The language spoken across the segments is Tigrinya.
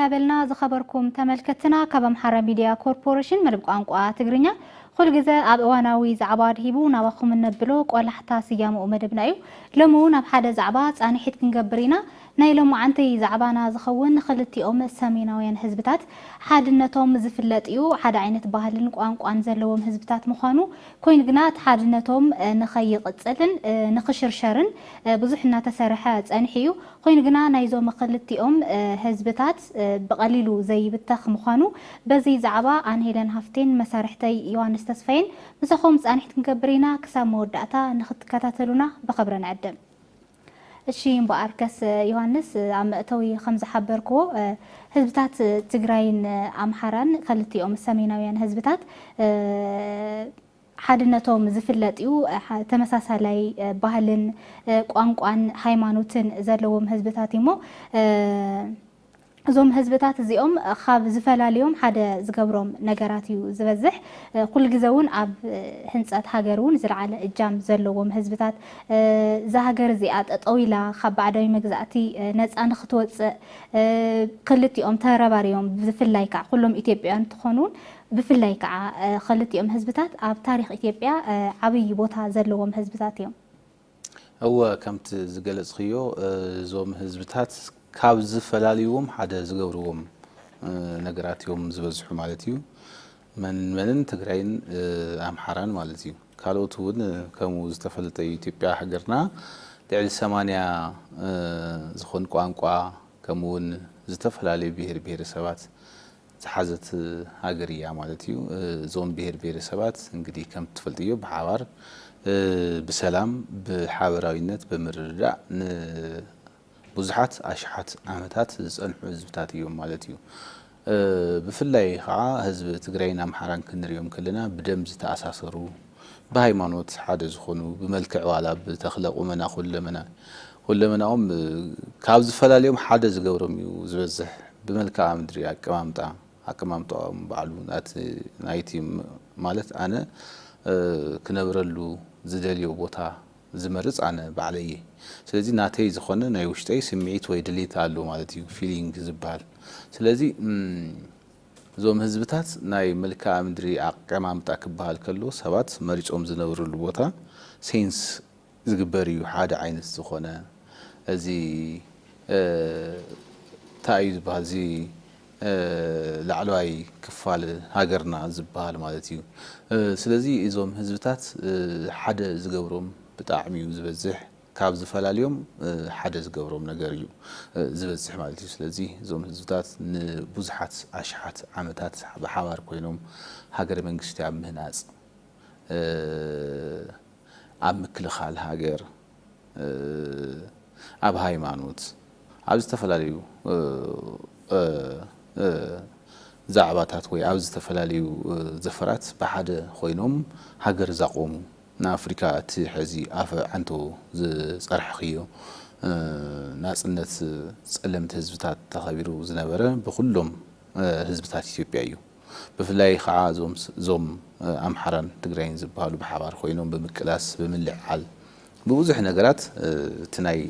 እንዳበልና ዝخبركم ተመልከትና ከበም ሐራ ሚዲያ ኮርፖሬሽን መልብ ቋንቋ ትግርኛ ኩል ግዜ ኣብ እዋናዊ ዛዕባ ድሂቡ ናባኹም እንብሎ ቆላሕታ ስያመኡ መደብናዩ ለሙን ኣብ ሓደ ዛዕባ ጻኒሒት ክንገብሪና ናይ ለሙዓንቲ ዛዕባና ዝኸውን ክልቲኦም ሰሜናውያን ህዝብታት ሓድነቶም ዝፍለጥዩ ሓደ ዓይነት ባህልን ቋንቋን ዘለዎም ህዝብታት ምዃኑ ኮይን ግና ሓድነቶም ንኸይቕጽልን ንኽሽርሸርን ብዙሕ እናተሰርሐ ጸኒሕዩ ኮይን ግና ናይዞም ክልቲኦም ህዝብታት በቀሊሉ ዘይብተኽ ምዃኑ በዚ ዛዕባ አንሄለን ሃፍቴን መሳርሕተይ ዮሐንስ ተስፋይን ምስኹም ጻኒሒት ክንገብሪና ክሳብ መወዳእታ ንኽትከታተሉና በኸብረን ዕድም እሺ እምበኣርከስ ዮሐንስ ኣመእተዊ ከም ዝሓበርክዎ ህዝብታት ትግራይን ኣምሓራን ክልቲኦም ሰሜናውያን ህዝብታት ሓድነቶም ዝፍለጥዩ ተመሳሳላይ ባህልን ቋንቋን ሃይማኖትን ዘለዎም ህዝብታት እሞ ዞም ህዝብታት እዚኦም ካብ ዝፈላለዮም ሓደ ዝገብሮም ነገራት እዩ ዝበዝሕ ኩል ግዜውን ኣብ ህንጸት ሃገሩን ዝለዓለ እጃም ዘለዎም ህዝብታት ዛሃገር እዚኣ ጠጠዊላ ካብ ባዕዳዊ መግዛእቲ ነፃ ንኽትወፅእ ክልቲኦም ተረባሪዮም ብፍላይ ከዓ ኩሎም ኢትዮጵያውያን እንትኾኑን ብፍላይ ከዓ ክልቲኦም ህዝብታት ኣብ ታሪኽ ኢትዮጵያ ዓብይ ቦታ ዘለዎም ህዝብታት እዮም هو ከምቲ ዝገለጽኽዮ ዞም ህዝብታት ካብ ዝፈላለዩዎም ሓደ ዝገብርዎም ነገራት እዮም ዝበዝሑ ማለት እዩ መንን ትግራይን ኣምሓራን ማለት እዩ ካልኦት እውን ከምኡ ዝተፈልጠ ኢትዮጵያ ሃገርና ልዕሊ 80 ዝኾን ቋንቋ ከምኡውን ዝተፈላለዩ ብሄር ብሄረሰባት ዝሓዘት ሃገር እያ ማለት እዩ ዞም ብሄር ብሄረሰባት እንግዲህ ከም ትፈልጥዮ ብሓባር بسلام بحاوراዊነት በመረዳእ ብዙሓት አሽሓት ዓመታት ዝጸንሑ ህዝብታት እዮም ማለት እዩ ብፍላይ ከዓ ህዝብ ትግራይን ኣምሓራን ክንሪኦም ከለና ብደም ዝተኣሳሰሩ በሃይማኖት ሓደ ዝኾኑ ብመልክዕ ዋላ ብተኽለቁ መና ሁለመናኦም ካብ ዝፈላለዮም ሓደ ዝገብሮም እዩ ዝበዝሕ ብመልክዓ ምድሪ ኣቀማምጣኦም ባዕሉ ናይቲ ማለት ኣነ ክነብረሉ ዝደልዮ ቦታ ዝመርጽ ኣነ ባዕለየ ስለዚህ ናተይ ዝኾነ ናይ ውሽጠይ ስምዒት ወይ ድሌት ኣሎ ማለት እዩ ፊሊንግ ዝባል ስለዚህ ዞም ህዝብታት ናይ መልክዓ ምድሪ ኣቀማምጣ ክባሃል ከሎ ሰባት መሪጾም ዝነብሩሉ ቦታ ሴንስ ዝግበር እዩ ሓደ ዓይነት ዝኾነ እዚ ታይ ዝባል እዚ ላዕለዋይ ክፋል ሃገርና ዝባል ማለት እዩ ስለዚህ እዞም ህዝብታት ሓደ ዝገብሮም ብጣዕሚ እዩ ዝበዝሕ ካብ ዝፈላለዮም ሓደ ዝገብሮም ነገር እዩ ዝበዝሕ ማለት እዩ ስለዚህ እዞም ህዝብታት ንብዙሓት አሽሓት ዓመታት ብሓባር ኮይኖም ሃገር መንግስቲ ኣብ ምህናጽ ኣብ ምክልኻል ሃገር ኣብ ሃይማኖት ኣብ ዝተፈላለዩ ዛዕባታት ወይ ኣብ ዝተፈላለዩ ዘፈራት በሓደ ኮይኖም ሃገር ዘቆሙ ንኣፍሪካ እቲ ሕዚ ኣፈ ዓንቶ ዝጸርሕኽዮ ናጽነት ጸለምቲ ህዝብታት ተኸቢሩ ዝነበረ ብኩሎም ህዝብታት ኢትዮጵያ እዩ ብፍላይ ከዓ ዞም ኣምሓራን ትግራይን ዝበሃሉ ብሓባር ኮይኖም ብምቅላስ ብምልዓል ብብዙሕ ነገራት እቲ ናይ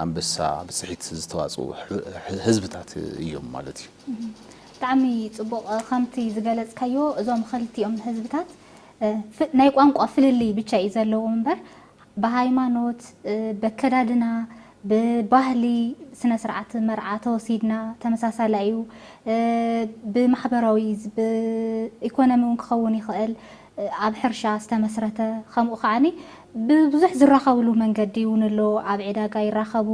አንበሳ ብጽሒት ዝተዋጽኡ ህዝብታት እዮም ማለት እዩ ብጣዕሚ ጽቡቕ ከምቲ ዝገለጽካዮ እዞም ክልቲኦም ህዝብታት ናይ ቋንቋ ፍልሊ ብቻ እዩ ዘለዎም እምበር ብሃይማኖት በከዳድና ብባህሊ ስነ ስርዓት መርዓ ተወሲድና ተመሳሳላይ እዩ ብማሕበራዊ ብኢኮኖሚ ክኸውን ይኽእል ኣብ ሕርሻ ዝተመስረተ ከምኡ ከዓኒ ብብዙሕ ዝራኸብሉ መንገዲ እውን ኣሎ ኣብ ዕዳጋ ይራኸቡ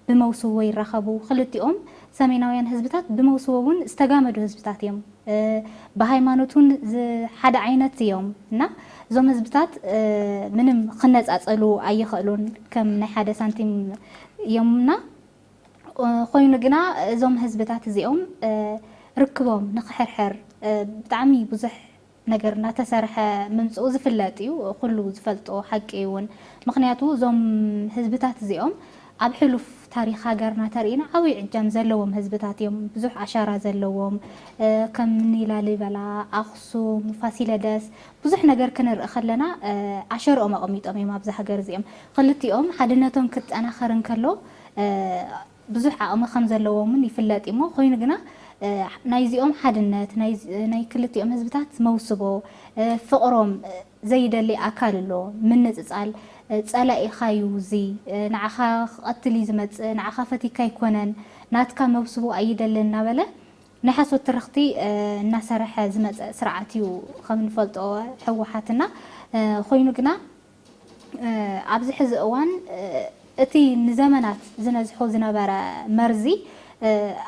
ብመውስዎ ይራኸቡ ክልቲኦም ሰሜናውያን ህዝብታት ብመውስዎ እውን ዝተጋመዱ ህዝብታት እዮም ብሃይማኖቱን ሓደ ዓይነት እዮም እና እዞም ህዝብታት ምንም ክነጻጸሉ ኣይኽእሉን ከም ናይ ሓደ ሳንቲም እዮምና ኮይኑ ግና እዞም ህዝብታት እዚኦም ርክቦም ንኽሕርሕር ብጣዕሚ ብዙሕ ነገርና ተሰርሐ ምምጽኡ ዝፍለጥ እዩ ኩሉ ዝፈልጦ ሓቂ እውን ምክንያቱ እዞም ህዝብታት እዚኦም ኣብ ሕሉፍ ታሪኽ ሃገርና ተርኢና ዓብይ ዕጃም ዘለዎም ህዝብታት እዮም ብዙሕ ኣሻራ ዘለዎም ከም ላሊበላ ኣኽሱም ፋሲለደስ ብዙሕ ነገር ክንርኢ ከለና ኣሸርኦም ኣቐሚጦም እዮም ኣብዚ ሃገር እዚኦም ክልቲኦም ሓድነቶም ክጠናኸርን ከሎ ብዙሕ ዓቕሚ ከም ዘለዎምን ይፍለጥ እሞ ኮይኑ ግና ናይዚኦም ሓድነት ናይ ክልቲኦም ህዝብታት መውስቦ ፍቕሮም ዘይደሊ ኣካል ኣሎ ምንፅፃል ፀላኢኻዩ እዚ ንዓኻ ክቐትል እዩ ዝመፅእ ንዓኻ ፈቲካ ኣይኮነን ናትካ መውስቦ ኣይደልን እናበለ ናይ ሓሶት ትርኽቲ እናሰርሐ ዝመፅእ ስርዓት እዩ ከም ንፈልጦ ሕወሓትና ኮይኑ ግና ኣብዚ ሕዚ እዋን እቲ ንዘመናት ዝነዝሖ ዝነበረ መርዚ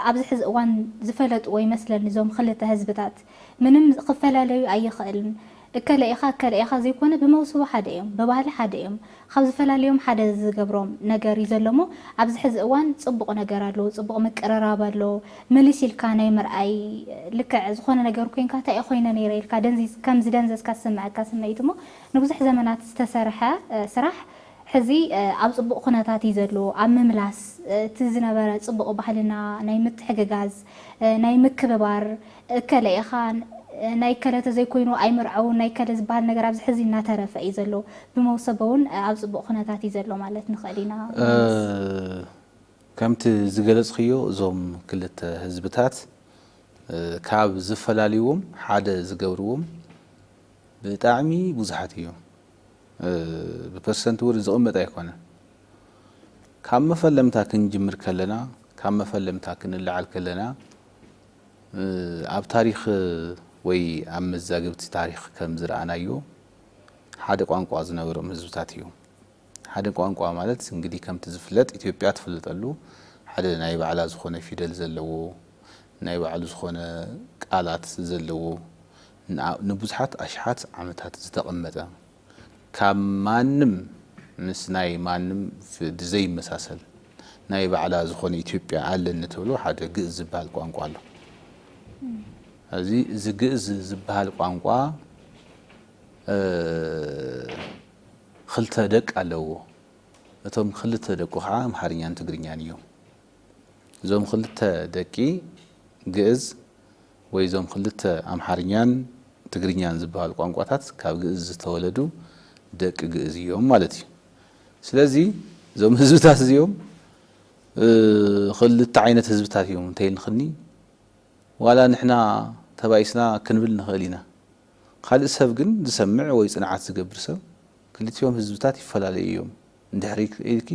ኣብዚ ሕዚ እዋን ዝፈለጥዎ ይመስለኒ እዞም ክልተ ህዝብታት ምንም ክፈላለዩ ኣይኽእልን እከለኢኻ ዘይኮነ ብመውስቦ ሓደ እዮም ብባህሊ ሓደ እዮም ካብ ዝፈላለዮም ሓደ ዝገብሮም ነገር እዩ ዘሎ እሞ ኣብዚ ሕዚ እዋን ፅቡቕ ነገር ኣሎ ፅቡቕ ምቅርራብ ኣሎ ምልስ ኢልካ ናይ ምርኣይ ልክዕ ዝኾነ ነገር ኮንካ እንታይ እየ ኮይነ ነይረ ኢልካ ከምዚ ደንዘዝካ ዝስምዐካ ስምዒት እሞ ንብዙሕ ዘመናት ዝተሰርሐ ስራሕ ሕዚ ኣብ ፅቡቕ ኩነታት እዩ ዘሎ ኣብ ምምላስ እቲ ዝነበረ ፅቡቕ ባህልና ናይ ምትሕግጋዝ ናይ ምክብባር እከለኢኻ ናይ ከለተ ዘይኮይኑ ኣይምርዐውን ናይ ከለ ዝበሃል ነገር ኣብዚ ሕዚ እናተረፈ እዩ ዘሎ ብመውሰቦ እውን ኣብ ፅቡቕ ኩነታት እዩ ዘሎ ማለት ንኽእል ኢና ከምቲ ዝገለጽኽዮ እዞም ክልተ ህዝብታት ካብ ዝፈላልይዎም ሓደ ዝገብርዎም ብጣዕሚ ብዙሓት እዮም ብፐርሰንት ውር ዝቕመጥ ኣይኮነን ካብ መፈለምታ ክንጅምር ከለና ካብ መፈለምታ ክንለዓል ከለና ኣብ ታሪክ ወይ ኣብ መዛግብቲ ታሪክ ከም ዝረኣናዮ ሓደ ቋንቋ ዝነበሮም ህዝብታት እዮም ሓደ ቋንቋ ማለት እንግዲህ ከምቲ ዝፍለጥ ኢትዮጵያ ትፍለጠሉ ሓደ ናይ ባዕላ ዝኾነ ፊደል ዘለዎ ናይ ባዕሉ ዝኾነ ቃላት ዘለዎ ንብዙሓት ኣሽሓት ዓመታት ዝተቐመጠ ካብ ማንም ምስ ናይ ማንም ዘይመሳሰል ናይ ባዕላ ዝኾነ ኢትዮጵያ ኣለኒ ተብሎ ሓደ ግእዝ ዝበሃል ቋንቋ ኣሎ እዚ ግእዝ ዝበሃል ቋንቋ ክልተ ደቅ ኣለዎ እቶም ክልተ ደቁ ከዓ ኣምሓርኛን ትግርኛን እዮም እዞም ክልተ ደቂ ግእዝ ወይ እዞም ክልተ ኣምሓርኛን ትግርኛን ዝበሃል ቋንቋታት ካብ ግእዝ ዝተወለዱ ደቂ ግእዝ እዮም ማለት እዩ ስለዚ እዞም ህዝብታት እዚኦም ክልተ ዓይነት ህዝብታት እዮም እንተይንኽኒ ዋላ ንሕና ተባይስና ክንብል ንኽእል ኢና ካልእ ሰብ ግን ዝሰምዕ ወይ ፅንዓት ዝገብር ሰብ ክልቲኦም ህዝብታት ይፈላለዩ እዮም እንድሕሪ ኢልኪ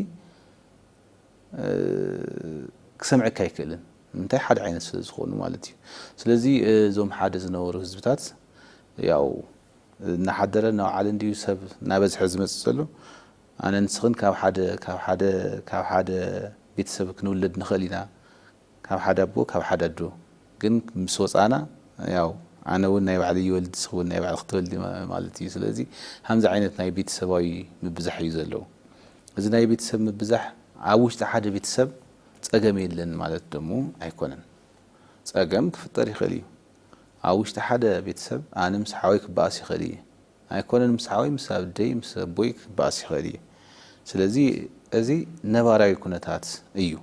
ክሰምዐካ ኣይክእልን እንታይ ሓደ ዓይነት ስለ ዝኾኑ ማለት እዩ ስለዚ እዞም ሓደ ዝነበሩ ህዝብታት ያው እናሓደረ ናብዓለ እንድዩ ሰብ ናበዝሐ ዝመፅእ ዘሎ ኣነ ንስኽን ካብ ሓደ ቤተሰብ ክንውለድ ንኽእል ኢና ካብ ሓደ ኣቦ ካብ ሓደ ኣዶ ግን ምስ ወፃና ያው ኣነ እውን ናይ ባዕሊ ይወልድ ንስኽውን ናይ ባዕሊ ክትወልዲ ማለት እዩ ስለዚ ከምዚ ዓይነት ናይ ቤተሰባዊ ምብዛሕ እዩ ዘለዎ እዚ ናይ ቤተሰብ ምብዛሕ ኣብ ውሽጢ ሓደ ቤተሰብ ፀገም የለን ማለት ደሞ ኣይኮነን ፀገም ክፍጠር ይኽእል እዩ ኣብ ውሽጢ ሓደ ቤተሰብ ኣነ ምስ ሓወይ ክበኣስ ይኽእል እየ ኣይኮነን ምስ ሓወይ ምስ ኣደይ ምስ ኣቦይ ክበኣስ ይኽእል እየ ስለዚ እዚ ነባራዊ ኩነታት እዩ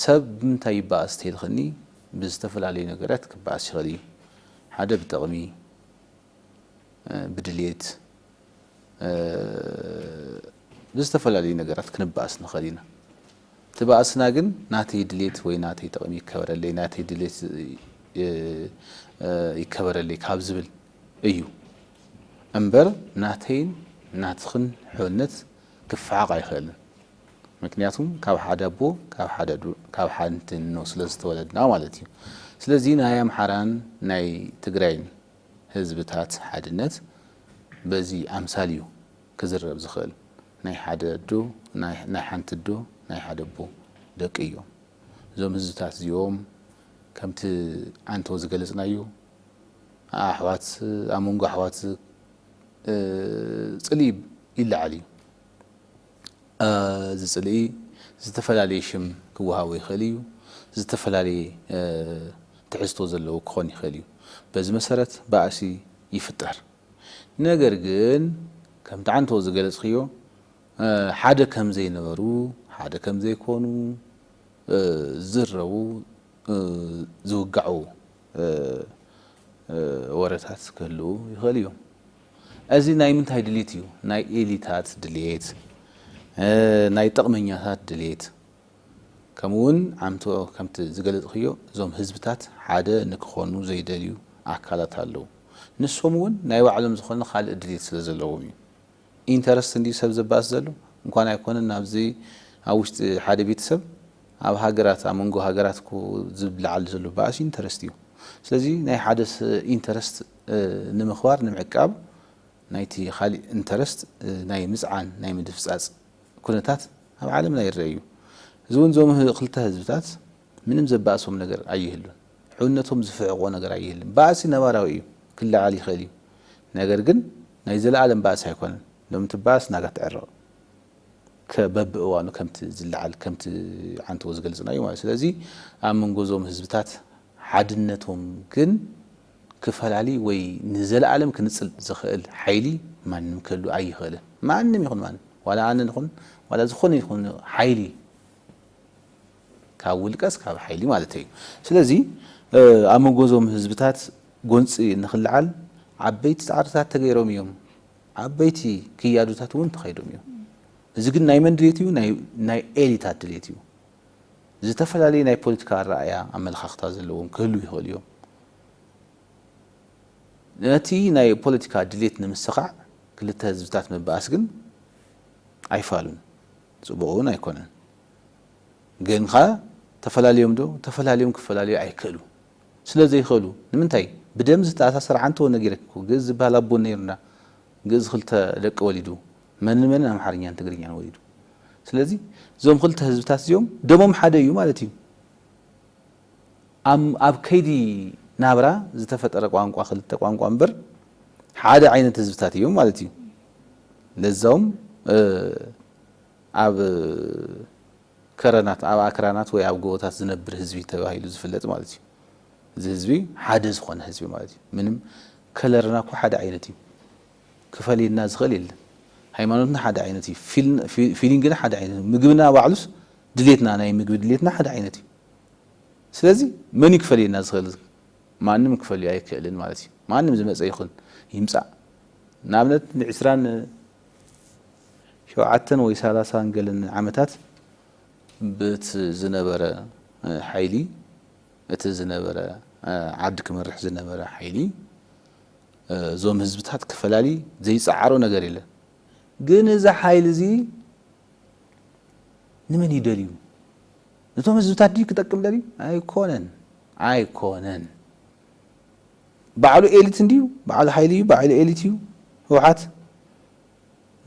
ሰብ ብምንታይ ይበኣስ ተይልኽኒ ብዝተፈላለዩ ነገራት ክበኣስ ይኽእል እዩ ሓደ ብጥቕሚ ብድልየት ብዝተፈላለዩ ነገራት ክንበኣስ ንኽእል ኢና ትበኣስና ግን ናተይ ድልየት ወይ ናተይ ጥቕሚ ይከበረለይ ናተይ ድልየት ይከበረለይ ካብ ዝብል እዩ እምበር ናተይን ናትኽን ሕውነት ክፈዓቕ ኣይኽእልን ምክንያቱም ካብ ሓደ ኣቦ ካብ ሓንቲ እኖ ስለ ዝተወለድና ማለት እዩ ስለዚ ናይ ኣምሓራን ናይ ትግራይን ህዝብታት ሓድነት በዚ ኣምሳል እዩ ክዝረብ ዝኽእል ናይ ሓደ ኣዶ ናይ ሓንቲ ኣዶ ናይ ሓደ ኣቦ ደቂ እዮም እዞም ህዝብታት እዚኦም ከምቲ ኣንተ ዝገለጽናዮ ኣሕዋት ኣብ መንጎ ኣሕዋት ፅልኢ ይለዓል እዩ እዚ ፅልኢ ዝተፈላለየ ሽም ክወሃቦ ይኽእል እዩ ዝተፈላለየ ትሕዝቶ ዘለዎ ክኾን ይኽእል እዩ በዚ መሰረት ባእሲ ይፍጠር ነገር ግን ከምቲ ዓንተ ዝገለጽኽዮ ሓደ ከም ዘይነበሩ ሓደ ከም ዘይኮኑ ዝረቡ ዝውጋዑ ወረታት ክህልው ይኽእል እዮም እዚ ናይ ምንታይ ድልየት እዩ ናይ ኤሊታት ድልየት ናይ ጥቕመኛታት ድልየት كمون عمتو كمت زغلط خيو زوم حزبتات حاده نكخونو زيدليو አካላት አለው ንሶምውን ናይ ባዕሎም ዝኾነ ኻል እድሊት ስለዘለዎም እዩ ኢንተረስት እንዲ ሰብ ዘባስ ዘሎ እንኳን አይኮነን ናብዚ አውሽጥ ሓደ ቤተሰብ ኣብ ሃገራት አመንጎ ሃገራት ኮ ዝብላዓል ዘሎ ባስ ኢንተረስት እዩ ስለዚ ናይ ሓደስ ኢንተረስት ንምኽባር ንምዕቃብ ናይቲ ኻሊ ኢንተረስት ናይ ምጽዓን ናይ ምድፍጻጽ ኩነታት ኣብ ዓለም ላይ ይረአዩ ዝውን ዞም ክልተ ህዝብታት ምንም ዘባሶም ነገር አይህሉን ሑነቶም ዝፍዕቆ ነገር አይህልም ባሲ ነባራዊ እዩ ክላዓል ይኸሊ ነገር ግን ናይ ዘለዓለም ባስ አይኮነን ለም ትባስ ናጋ ተዕረቕ ከበብእዋኑ ከምት ዝላዓል ከምት ዓንቶ ዝገልጽናዩ ማለት ስለዚ ኣብ መንጎዞም ህዝብታት ሓድነቶም ግን ክፈላሊ ወይ ንዘለዓለም ክንጽል ዝኽእል ኃይሊ ማንም ከሉ አይኸለ ማንም ይኹን ማን ዋላ አነን ይኹን ዋላ ዝኾነ ይኹን ኃይሊ ካብ ውልቀስ ካብ ኃይሊ ማለት እዩ ስለዚ ኣብ መንጎዞም ህዝብታት ጎንፂ ንኽልዓል ዓበይቲ ጻዕርታት ተገይሮም እዮም ዓበይቲ ክያዱታት እውን ተኸይዶም እዮም እዚ ግን ናይ መን ድሌት እዩ ናይ ኤሊታት ድሌት እዩ ዝተፈላልዩ ናይ ፖለቲካ ራእያ ኣመለኻኽታ ዘለዎም ክህሉ ይኽእሉ እዮም ነቲ ናይ ፖለቲካ ድሌት ንምስኻዕ ክልተ ህዝብታት መባኣስ ግን ኣይፋሉን ጽቡቕ እውን ኣይኮነን ግን ኻ ተፈላልዮም ዶ ተፈላልዮም ክፈላልዩ ኣይክእሉ ስለዚህ ይኽእሉ ንምንታይ ብደም ዝተኣሳሰረ ዓንቶ ነገርኩ ግዝ ዝበሃል ኣቦ ነይርና ግዝ ክልተ ደቂ ወሊዱ መን ኣምሓርኛን ትግርኛን ወሊዱ ስለዚ ዞም ክልተ ህዝብታት እዚኦም ደሞም ሓደ እዩ ማለት እዩ ኣብ ከይዲ ናብራ ዝተፈጠረ ቋንቋ ክልተ ቋንቋ እምበር ሓደ ዓይነት ህዝብታት እዮም ማለት እዩ ለዛውም ኣብ ከረናት ኣብ ኣክራናት ወይ ኣብ ጎቦታት ዝነብር ህዝቢ ተባሂሉ ዝፍለጥ ማለት እዩ እዚ ህዝቢ ሓደ ዝኾነ ህዝቢ ማለት እዩ ምንም ከለርና ኮ ሓደ ዓይነት እዩ ክፈልይና ዝኽእል የለን ሃይማኖትና ሓደ ዓይነት እዩ ፊሊንግና ሓደ ዓይነት እዩ ምግብና ባዕሉስ ድሌትና ናይ ምግቢ ድሌትና ሓደ ዓይነት እዩ ስለዚ መን ይክፈልይና ዝኽእል ማንም ክፈልዩ ኣይክእልን ማለት እዩ ማንም ዝመፀ ይኹን ይምጻእ ንኣብነት ን20 ሸውዓተን ወይ 30 ገለን ዓመታት በት ዝነበረ ኃይሊ እቲ ዝነበረ ዓዲ ክመርሕ ዝነበረ ኃይሊ ዞም ህዝብታት ክፈላሊ ዘይጻዓሮ ነገር የለን ግን እዚ ኃይል እዚ ንመን ይደልዩ ነቶም ህዝብታት ዲ ክጠቅም ደልዩ ኣይኮነን ባዕሉ ኤሊት እንዲዩ ባዕሉ ኃይሊ እዩ ባዕሉ ኤሊት እዩ ህወሓት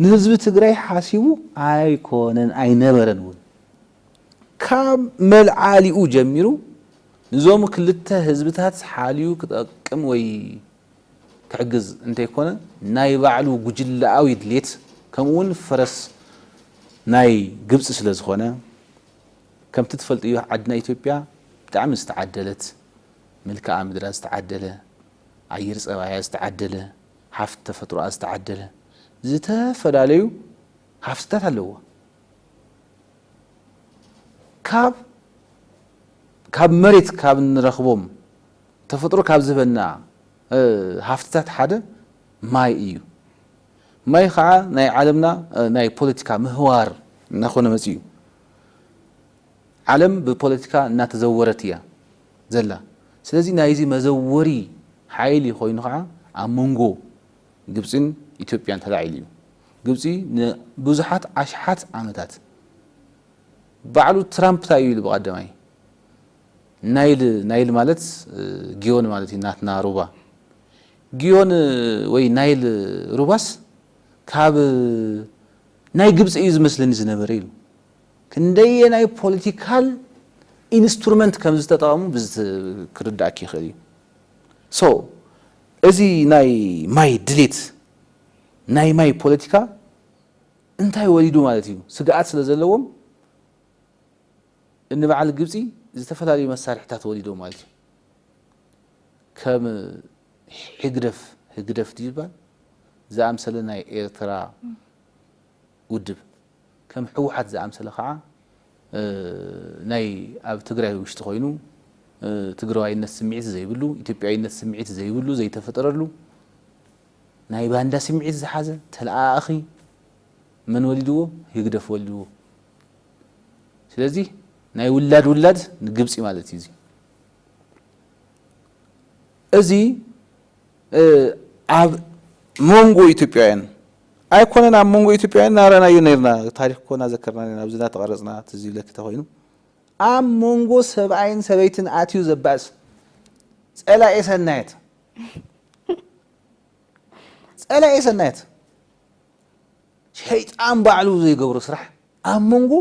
ንህዝቢ ትግራይ ሓሲቡ ኣይኮነን ኣይነበረን እውን ካብ መልዓሊኡ ጀሚሩ ንዞም ክልተ ህዝብታት ሓልዩ ክጠቅም ወይ ክዕግዝ እንተይኮነ ናይ ባዕሉ ጉጅላዊ ድሌት ከምኡውን ፈረስ ናይ ግብጽ ስለ ዝኾነ ከምቲ ትፈልጥ እዩ ዓድና ኢትዮጵያ ብጣዕሚ ዝተዓደለት መልክዓ ምድራ ዝተዓደለ ኣየር ጸባያ ዝተዓደለ ሃፍቲ ተፈጥሮኣ ዝተዓደለ ዝተፈላለዩ ሃፍትታት ኣለዎ ካብ መሬት ካብ ንረኽቦም ተፈጥሮ ካብ ዝህበና ሃፍትታት ሓደ ማይ እዩ ማይ ከዓ ናይ ዓለምና ናይ ፖለቲካ ምህዋር እናኾነ መጽኡ ዓለም ብፖለቲካ እናተዘወረት እያ ዘላ ስለዚ ናይዚ መዘወሪ ኃይሊ ኮይኑ ከዓ ኣብ መንጎ ግብጽን ኢትዮጵያን ተላዒሉ እዩ ግብጽ ንብዙሓት ኣሽሓት ዓመታት ባዕሉ ትራምፕ ታዩ ኢሉ በቀደማይ ናይል ማለት ጊዮን ማለት ናትና ሩባ ጊዮን ወይ ናይል ሩባስ ካብ ናይ ግብጽ እዩ ዝመስለኒ ዝነበረ ኢሉ ክንደየ ናይ ፖለቲካል ኢንስትሩመንት ከም ዝተጠቐሙ ክርዳእክ ይኽእል እዩ ሶ እዚ ናይ ማይ ድሌት ናይ ማይ ፖለቲካ እንታይ ወሊዱ ማለት እዩ ስጋኣት ስለ ዘለዎም እንበዓል ግብጽ ዝተፈላለዩ መሳርሕታት ወሊዶ ማለት እዩ ከም ህግደፍ ዲባል ዝኣምሰለ ናይ ኤርትራ ውድብ ከም ሕወሓት ዝኣምሰለ ከዓ ናይ ኣብ ትግራይ ውሽጢ ኮይኑ ትግራዋይነት ስምዒት ዘይብሉ ኢትዮጵያዊነት ስምዒት ዘይብሉ ዘይተፈጠረሉ ናይ ባንዳ ስምዒት ዝሓዘ ተለኣኺ መን ወሊድዎ ህግደፍ ወሊድዎ ስለዚ ናይ ውላድ ንግብፂ ማለት እዩ እዚ ኣብ ሞንጎ ኢትዮጵያውያን ኣይኮነን ኣብ ሞንጎ ኢትዮጵያውያን ናራናዩ ነርና ታሪክ ኮና ዘከርና ነና ኣብዝና ተቀረጽና ትዝ ይብለክ ተኮይኑ ኣብ ሞንጎ ሰብኣይን ሰበይትን ኣትዩ ዘባስ ጸላኤ ሰናየት ሸይጣን ባዕሉ ዘይገብሮ ስራሕ ኣብ ሞንጎ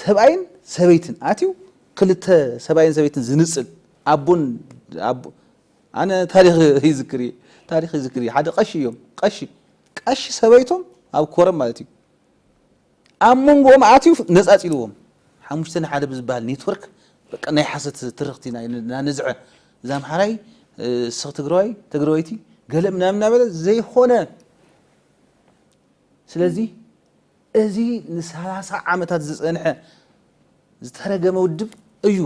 ሰብኣይን ሰበይትን ኣትዩ ክልተ ሰብኣይን ሰበይትን ዝንጽል ኣቦን ኣነ ታሪክ ይዝክሪ ሓደ ቀሺ እዮም ቀሺ ሰበይቶም ኣብ ኮረም ማለት እዩ ኣብ ሞንጎኦም ኣትዩ ነጻጺልዎም ሓሙሽተ ሓደ ብዝባሃል ኔትወርክ በቃ ናይ ሓሰት ትርክቲ ናነዝዐ ዛምሓራይ ስኽ ትግራዋይቲ ገለ ምናምን በለ ዘይኾነ ስለዚ እዚ ን30 ዓመታት ዝጸንሐ ዝተረገመ ውድብ እዩ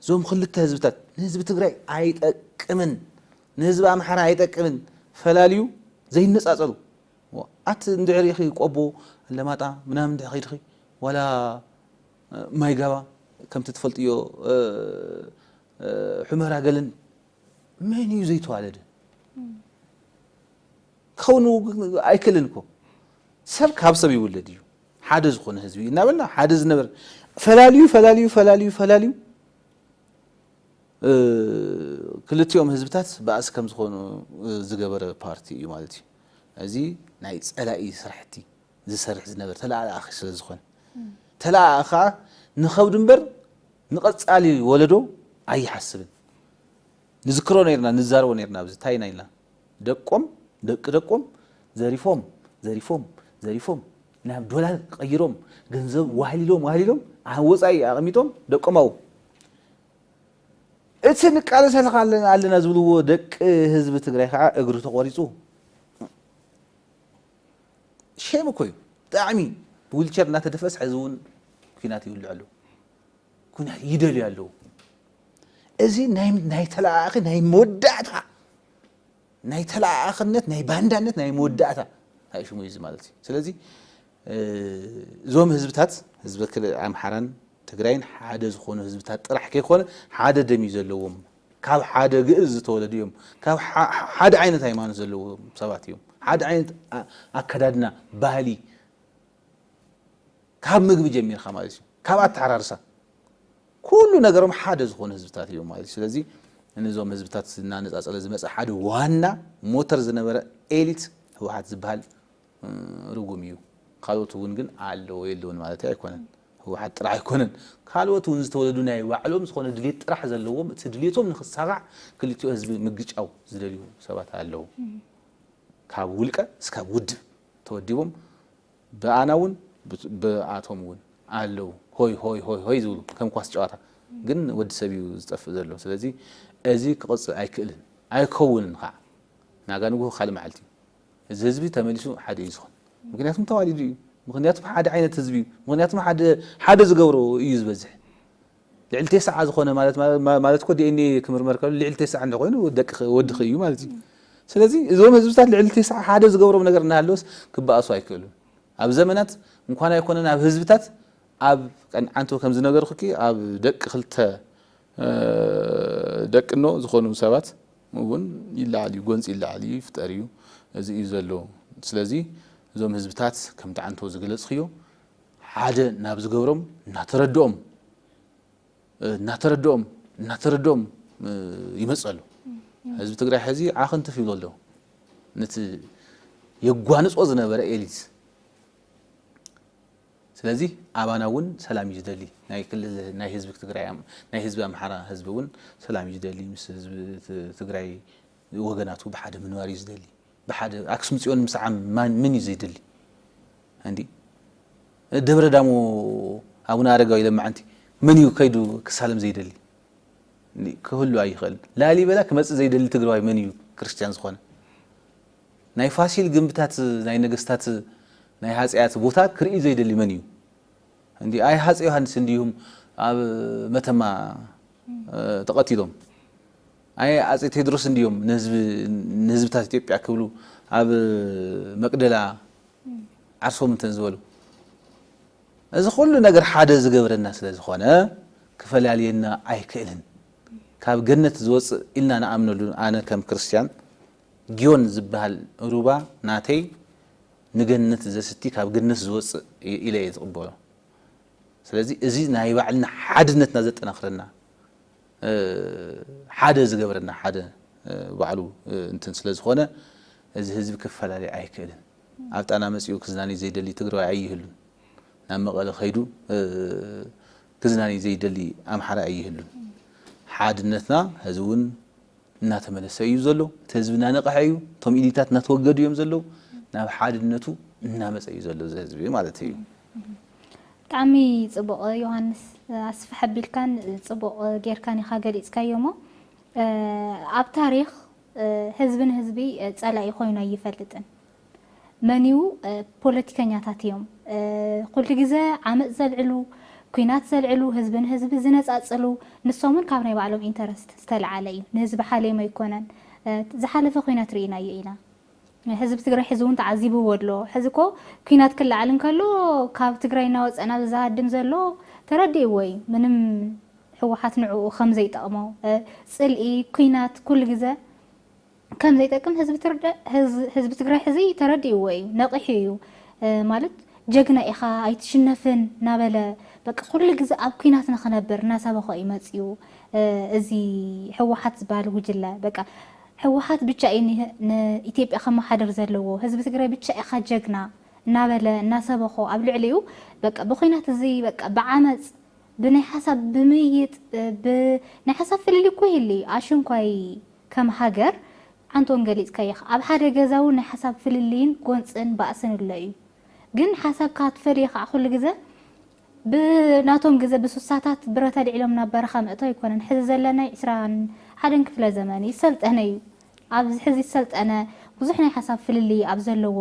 ዞም ክልተ ህዝብታት ንህዝቢ ትግራይ ኣይጠቅምን ንህዝቢ ኣምሓራ ኣይጠቅምን ፈላልዩ ዘይነጻጸሉ ኣት እንድዕሪኺ ቆቦ ለማጣ ምናምን ድኺድኺ ወላ ማይጋባ ከምቲ ትፈልጥዮ ሑመራ ገለን መን እዩ ዘይተዋለደ ከውኑ ኣይክልንኮ ሰብ ካብ ሰብ ይውለድ እዩ ሓደ ዝኾነ ህዝቢ እናበልና ሓደ ዝነበር ፈላልዩ ክልቲኦም ህዝብታት ባእስ ከም ዝኾኑ ዝገበረ ፓርቲ እዩ ማለት እዩ እዚ ናይ ጸላኢ ስራሕቲ ዝሰርሕ ዝነበር ተላኣኺ ስለ ዝኾነ ተላኣኻ ንኸብድ እምበር ንቐጻሊ ወለዶ ኣይሓስብን ንዝክሮ ነርና ንዛረቦ ነርና ኣብዚ ታይና ኢልና ደቆም ዘሪፎም ናብ ዶላር ቀይሮም ገንዘብ ዋህሊሎም ኣብ ወጻኢ ኣቐሚጦም ደቆማው እቲ ንቃለሰልካ ኣለና ዝብልዎ ደቂ ህዝቢ ትግራይ ከዓ እግሩ ተቆሪጹ ሸም እኮ እዩ ብጣዕሚ ብዊልቸር እናተደፈስ ሕዚ እውን ኩናት ይውልዕ ኣለዉ ኩናት ይደልዩ ኣለዉ እዚ ናይ ተላኣኺ ናይ መወዳእታ ናይ ተላኣኽነት ናይ ባንዳነት ናይ መወዳእታ ሃይ ሽሙ እዩ ማለት እዩ ስለዚ ዞም ህዝብታት ህዝቢ ኣምሓራን ትግራይን ሓደ ዝኾኑ ህዝብታት ጥራሕ ከይኮነ ሓደ ደም ዘለዎም ካብ ሓደ ግዕዝ ዝተወለዱ እዮም ካብ ሓደ ዓይነት ሃይማኖት ዘለዎም ሰባት እዮም ሓደ ዓይነት ኣከዳድና ባህሊ ካብ ምግቢ ጀሚርካ ማለት እዩ ካብ ኣተዓራርሳ ኩሉ ነገሮም ሓደ ዝኾኑ ህዝብታት እዮም ማለት እዩ ስለዚ እነዞም ህዝብታት እናነጻጸለ ዝመጽእ ሓደ ዋና ሞተር ዝነበረ ኤሊት ህወሓት ዝበሃል ርጉም እዩ ካልኦት እውን ግን ኣለዎ የለውን ማለት ኣይኮነን ህወሓት ጥራሕ ኣይኮነን ካልኦት እውን ዝተወለዱ ናይ ባዕሎም ዝኾነ ድሌት ጥራሕ ዘለዎም እቲ ድሌቶም ንኽሳጋዕ ክልቲኦ ህዝቢ ምግጫው ዝደልዩ ሰባት ኣለዉ ካብ ውልቀ እስካብ ውድብ ተወዲቦም ብኣና እውን ብኣቶም እውን ኣለዉ ሆይ ዝብሉ ከም ኳስ ጨዋታ ግን ወዲ ሰብ እዩ ዝጠፍእ ዘሎ ስለዚ እዚ ክቕፅል ኣይክእልን ኣይከውንን ከዓ ናጋ ንጉሆ ካልእ መዓልቲ እዚ ህዝቢ ተመሊሱ ሓደ እዩ ዝኾን ምክንያቱም ተዋሊዱ እዩ ምክንያቱም ሓደ ዓይነት ህዝቢ እዩ ምክንያቱም ሓደ ዝገብሮ እዩ ዝበዝሕ ልዕሊ 9 ዝኾነ ማለት እኮ ዲኤንኤ ክምርመር ከሎ ልዕሊ 9 እንተኮይኑ ወድኺ እዩ ማለት እዩ ስለዚ እዞም ህዝብታት ልዕሊ 9 ሓደ ዝገብሮም ነገር እናሃለወስ ክበኣሱ ኣይክእሉን ኣብ ዘመናት እንኳን ኣይኮነን ኣብ ህዝብታት ኣብ ቀንዓንቶ ከም ዝነገርኩኪ ኣብ ደቂ ክልተ ደቅኖ ዝኾኑ ሰባት እውን ይለዓል እዩ ጎንፂ ይለዓል እዩ ይፍጠር እዩ እዚ እዩ ዘሎ ስለዚ እዞም ህዝብታት ከም ዳዓንቶ ዝገለጽኽዮ ሓደ ናብ ዝገብሮም እናተረድኦም ይመጸሉ ህዝቢ ትግራይ ሕዚ ዓኽንትፍ ይብሎ ኣሎ ነቲ የጓንጾ ዝነበረ ኤሊት ስለዚ ኣባና እውን ሰላም እዩ ዝደሊ ናይ ህዝቢ ትግራይ ናይ ህዝቢ ኣምሓራ ህዝቢ እውን ሰላም እዩ ዝደሊ ምስ ህዝቢ ትግራይ ወገናቱ ብሓደ ምንባር እዩ ዝደሊ بحد أكسم تيون مسعم من يزيدلي عندي دبر دامو أبونا رجع إلى معنتي من يكيدو كسالم زيدلي كهلو أي خل لا لي بلاك مس زيدلي تقرأي من يو كريستيان زخون ناي فاشل جنبتات ناي نجستات ناي هاسيات بوتا كري زيدلي من يو عندي أي هاسي هنسنديهم أب متى ما تقتلهم أي أزي تدرس اليوم نسبة تاتيب يأكلوا أب مقدلا عصوم تنزولوا እዚ ኩሉ ነገር ሓደ ዝገብረና ስለ ዝኾነ ክፈላለየና ኣይክእልን ካብ ገነት ዝወፅእ ኢልና ንኣምነሉ ኣነ ከም ክርስቲያን ጊዮን ዝበሃል ሩባ ናተይ ንገነት ዘስቲ ካብ ገነት ዝወፅእ ኢለ እየ ዝቕበሎ ስለዚ እዚ ናይ ባዕልና ሓድነትና ዘጠናኽረና ሓደ ዝገብረና ሓደ ባዕሉ እንትን ስለ ዝኾነ እዚ ህዝቢ ክፈላለይ ኣይክእልን ኣብ ጣና መፅኡ ክዝናኒ ዘይደሊ ትግራዋይ ኣይህሉን ናብ መቐለ ኸይዱ ክዝናኒ ዘይደሊ ኣምሓራ ኣይህሉን ሓድነትና ህዝቡን እናተመለሰ እዩ ዘሎ እቲ ህዝቢ እናነቕሐ እዩ እቶም ኢሊታት እናተወገዱ እዮም ዘለው ናብ ሓድነቱ እናመፀ እዩ ዘሎ እዚ ህዝቢ ማለት እዩ ብጣዕሚ ፅቡቕ ዮሃንስ ኣስፋሕ ኣቢልካን ፅቡቕ ጌርካን ኢኻ ገሊፅካዮሞ ኣብ ታሪክ ህዝብን ህዝቢ ፀላኢ ኮይኑ ኣይፈልጥን መኒው ፖለቲከኛታት እዮም ኩሉ ግዜ ዓመፅ ዘልዕሉ ኩናት ዘልዕሉ ህዝብን ህዝቢ ዝነፃፅሉ ንሶምን ካብ ናይ ባዕሎም ኢንተረስት ዝተለዓለ እዩ ንህዝቢ ሓለዮም ኣይኮነን ዝሓለፈ ኩናት ርኢናዮ ኢና ህዝቢ ትግራይ ሕዚ እውን ተዓዚብዎ ኣሎ ሕዚ እኮ ኩናት ክለዓል እንከሎ ካብ ትግራይ እናወፀና ዝሃድም ዘሎ ተረዲእዎ እዩ ምንም ሕወሓት ንዕኡ ከም ዘይጠቕሞ ፅልኢ ኩናት ኩሉ ግዜ ከም ዘይጠቅም ህዝቢ ትግራይ ሕዚ ተረዲእዎ እዩ ነቂሑ እዩ ማለት ጀግና ኢኻ ኣይትሽነፍን ናበለ በቃ ኩሉ ግዜ ኣብ ኩናት ንኽነብር እናሰበኸ እዩ መፅኡ እዚ ሕወሓት ዝበሃል ጉጅለ በቃ ሕወሓት ብቻ እዩ ንኢትዮጵያ ከመሓደር ዘለዎ ህዝቢ ትግራይ ብቻ ኢኻ ጀግና እናበለ እናሰበኸ ኣብ ልዕሊኡ በቃ ብኩናት እዚ በቃ ብዓመፅ ብናይ ሓሳብ ብምይጥ ብናይ ሓሳብ ፍልል እኮ ይህሊ ኣሽንኳይ ከም ሃገር ዓንቶን ገሊፅካ ኢኻ ኣብ ሓደ ገዛ እውን ናይ ሓሳብ ፍልልን ጎንፅን ባእስን ኣሎ እዩ ግን ሓሳብካ ትፈልይ ከዓ ኩሉ ግዜ ብናቶም ግዜ ብሱሳታት ብረታ ልዕሎም ናብ በረኻ ምእተው ኣይኮነን ሕዚ ዘለና 21 ክፍለ ዘመን ይሰልጠነ እዩ ኣብዚ ሕዚ ይሰልጠነ ብዙሕ ናይ ሓሳብ ፍልሊ ኣብ ዘለዎ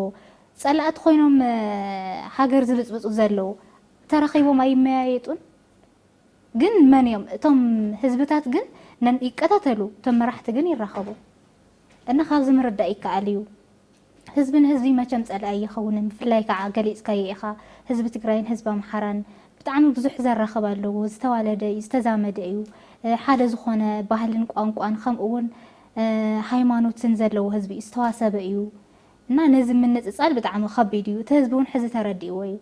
ፀላእቲ ኮይኖም ሃገር ዝብፅብፁ ዘለው ተረኺቦም ኣይመያየጡን ግን መን እዮም እቶም ህዝብታት ግን ይቀታተሉ እቶም መራሕቲ ግን ይራኸቡ እና ካብዚ ምርዳእ ይከኣል እዩ ህዝብን ህዝቢ መቸም ፀላኢ ይኸውንን ብፍላይ ከዓ ገሊፅካዮ ኢኻ ህዝቢ ትግራይን ህዝቢ ኣምሓራን ብጣዕሚ ብዙሕ ዘራኸብ ኣለዎ ዝተዋለደ እዩ ዝተዛመደ እዩ ሓደ ዝኾነ ባህልን ቋንቋን ከምኡ እውን ሃይማኖትን ዘለዎ ህዝቢ ዝተዋሰበ እዩ እና ነዚ ምንፅፃል ብጣዕሚ ከቢድ እዩ እቲ ህዝቢ እውን ሕዚ ተረዲእዎ እዩ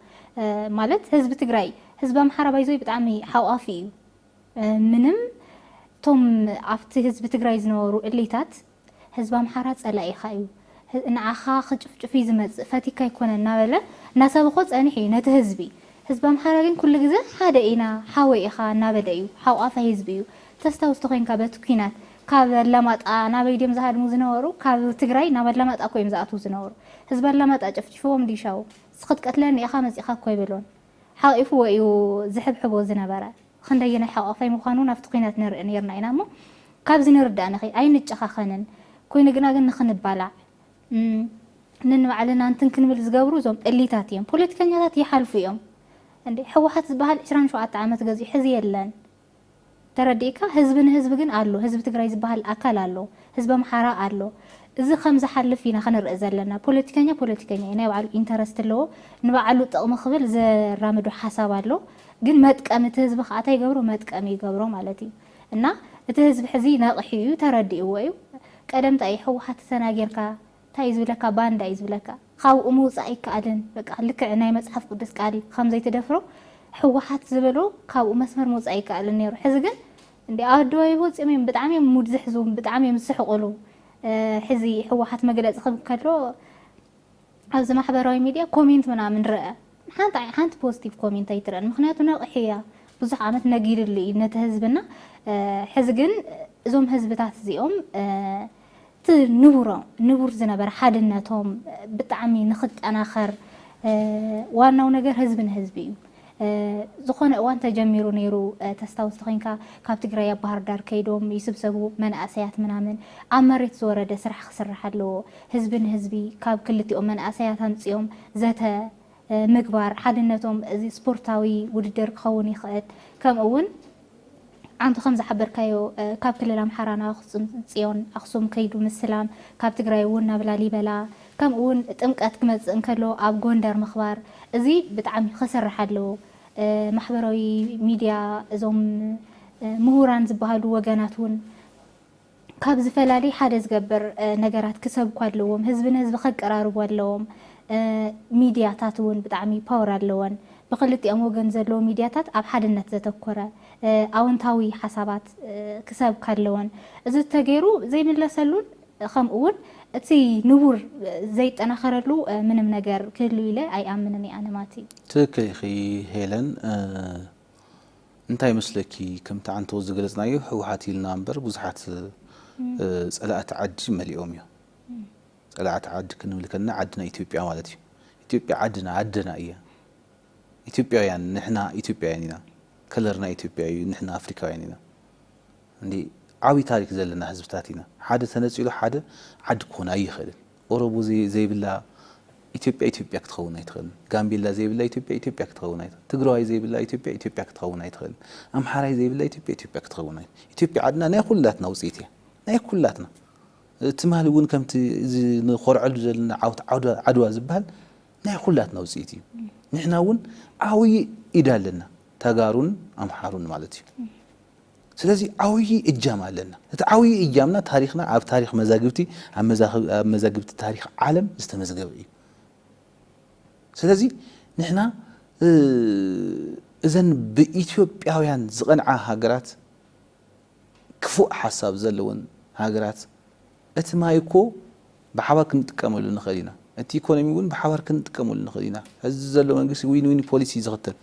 ማለት ህዝቢ ትግራይ ህዝቢ ኣምሓራ ባይዞይ ብጣዕሚ ሓቋፊ እዩ ምንም እቶም ኣብቲ ህዝቢ ትግራይ ዝነበሩ እሌታት ህዝቢ ኣምሓራ ፀላኢኻ እዩ ንዓኻ ክጭፍጭፍ እዩ ዝመፅእ ፈቲካ ኣይኮነን እናበለ እናሰበኾ ፀኒሕ እዩ ነቲ ህዝቢ ህዝቢ ኣምሓራ ግን ኩሉ ግዜ ሓደ ኢና ሓወይ ኢኻ እናበለ እዩ ሓቋፋይ ህዝቢ እዩ ተስታውስቲ ኮይንካ በቲ ኩናት ካብ ኣላማጣ ናበይ ድዮም ዝሃድሙ ዝነበሩ ካብ ትግራይ ናብ ኣላማጣ እኮ እዮም ዝኣትዉ ዝነበሩ ህዝቢ ኣላማጣ ጨፍጭፍዎም ዲሻው ስኽትቀትለኒ ኢኻ መፂኻ እኮ ይብሎን ሓቂፉዎ እዩ ዝሕብሕቦ ዝነበረ ክንደየናይ ሓቋፋይ ምዃኑ ናብቲ ኩናት ንርኢ ነርና ኢና እሞ ካብዚ ንርዳእ ንኽእል ኣይንጨኻኸንን ኮይኑ ግና ግን ንኽንባላዕ ንንባዕልና እንትን ክንብል ዝገብሩ እዞም እሊታት እዮም ፖለቲከኛታት ይሓልፉ እዮም እንዴ ሕወሓት ዝበሃል 27 ዓመት ገዚኡ ሕዚ የለን ተረዲእካ ህዝቢ ንህዝቢ ግን ኣሎ ህዝቢ ትግራይ ዝበሃል ኣካል ኣሎ ህዝቢ ኣምሓራ ኣሎ እዚ ከም ዝሓልፍ ኢና ክንርኢ ዘለና ፖለቲከኛ እዩ ናይ ባዕሉ ኢንተረስት ኣለዎ ንባዕሉ ጥቕሚ ክብል ዘራምዱ ሓሳብ ኣሎ ግን መጥቀሚ እቲ ህዝቢ ከዓ እንታይ ይገብሮ መጥቀሚ ይገብሮ ማለት እዩ እና እቲ ህዝቢ ሕዚ ነቕሒ እዩ ተረዲእዎ እዩ ቀደምታ እዩ ሕወሓት ተናጌርካ እንታይ ዝብለካ ባንዳ እዩ ዝብለካ ካብኡ ምውፃእ ኣይከኣልን በቃ ልክዕ ናይ መፅሓፍ ቅዱስ ቃል ከምዘይትደፍሮ ሕወሓት ዝብሎ ካብኡ መስመር ምውፃእ ኣይከኣልን ነይሩ ሕዚ ግን እንዲ ኣደባባይ ወፂኦም እዮም ብጣዕሚ እዮም ሙድ ዝሕዙ ብጣዕሚ እዮም ዝስሕቕሉ ሕዚ ሕወሓት መግለፂ ክብል ከሎ ኣብዚ ማሕበራዊ ሚድያ ኮሜንት ምናምን ረአ ሓንቲ ፖዚቲቭ ኮሜንት ኣይትረአን ምክንያቱ ነቕሒ እያ ብዙሕ ዓመት ነጊድሉ እዩ ነቲ ህዝብና ሕዚ ግን እዞም ህዝብታት እዚኦም እቲ ንቡር ዝነበረ ሓድነቶም ብጣዕሚ ንኽጠናኸር ዋናው ነገር ህዝቢ ንህዝቢ እዩ ዝኾነ እዋን ተጀሚሩ ነይሩ ተስታውስቲ ኮይንካ ካብ ትግራይ ኣብ ባህር ዳር ከይዶም ይስብሰቡ መናእሰያት ምናምን ኣብ መሬት ዝወረደ ስራሕ ክስራሕ ኣለዎ ህዝቢ ንህዝቢ ካብ ክልቲኦም መናእሰያት ኣምፂኦም ዘተ ምግባር ሓድነቶም እዚ ስፖርታዊ ውድድር ክኸውን ይኽእል ከምኡ እውን አንተ ከም ዝሓበርካዮ ካብ ክልል ኣምሓራ ናብ ኣክሱም ፅዮን ኣክሱም ከይዱ ምስላም ካብ ትግራይ እውን ናብ ላሊበላ ከምኡ እውን ጥምቀት ክመፅእ እንከሎ ኣብ ጎንደር ምኽባር እዚ ብጣዕሚ ክስራሕ ኣለዎ ማሕበራዊ ሚድያ እዞም ምሁራን ዝበሃሉ ወገናትን ካብ ዝፈላለዩ ሓደ ዝገብር ነገራት ክሰብኩ ኣለዎም ህዝብን ህዝቢ ከቀራርቡ ኣለዎም ሚድያታት እውን ብጣዕሚ ፓወር ኣለዎን ብክልቲኦም ወገን ዘለዎ ሚድያታት ኣብ ሓድነት ዘተኮረ ኣወንታዊ ሓሳባት ክሰብክ ኣለዎን እዚ ተገይሩ ዘይምለሰሉን ከምኡ እውን እቲ ንቡር ዘይጠናኸረሉ ምንም ነገር ክህሉ ኢለ ኣይኣምንን እየ ኣነ ማቲ ትክክል ኢኺ ሄለን እንታይ መስለኪ ከምቲ አንተ ዝገለጽናዮ ህወሓት ኢልና እምበር ብዙሓት ጸላእቲ ዓዲ መሊኦም እዮም ጸላእቲ ዓዲ ክንብል ከለና ዓድና ኢትዮጵያ ማለት እዩ ኢትዮጵያ ዓድና እያ ኢትዮጵያውያን ንሕና ኢትዮጵያውያን ኢና ከለርና ኢትዮጵያዊ ንሕና አፍሪካውያን ኢና እንዲ ዓቢ ታሪክ ዘለና ህዝብታት ኢና ሓደ ተነጺሉ ሓደ ዓዲ ክኾን ኣይኽእልን ኦሮሞ ዘይብላ ኢትዮጵያ ክትኸውን ኣይትኽእልን ጋምቤላ ዘይብላ ኢትዮጵያ ክትኸውን ኣይትኽእልን ትግራዋይ ዘይብላ ኢትዮጵያ ክትኸውን ኣይትኽእልን ኣምሓራይ ዘይብላ ኢትዮጵያ ክትኸውን ኣይትኽእልን ኢትዮጵያ ዓድና ናይ ኩላትና ውጽኢት እያ ናይ ኩላትና ትማል እውን ከምቲ ንኾርዐሉ ዘለና ዓድዋ ዝበሃል ናይ ኩላትና ውጽኢት እዩ ንሕና እውን ዓብይ ኢድ ኣለና ተጋሩን ኣምሓሩን ማለት እዩ ስለዚህ ዓብይ እጃም ኣለና እቲ ዓብይ እጃምና ታሪኽና ኣብ ታሪኽ መዛግብቲ ኣብ መዛግብቲ ታሪኽ ዓለም ዝተመዝገበ እዩ ስለዚህ ንሕና እዘን ብኢትዮጵያውያን ዝቐንዓ ሃገራት ክፉእ ሓሳብ ዘለወን ሃገራት እቲ ማይኮ ብሓባር ክንጥቀመሉ ንኽእል ኢና እቲ ኢኮኖሚ እውን ብሓባር ክንጥቀመሉ ንኽእል ኢና እዚ ዘሎ መንግስቲ ዊን ፖሊሲ ዝኽተል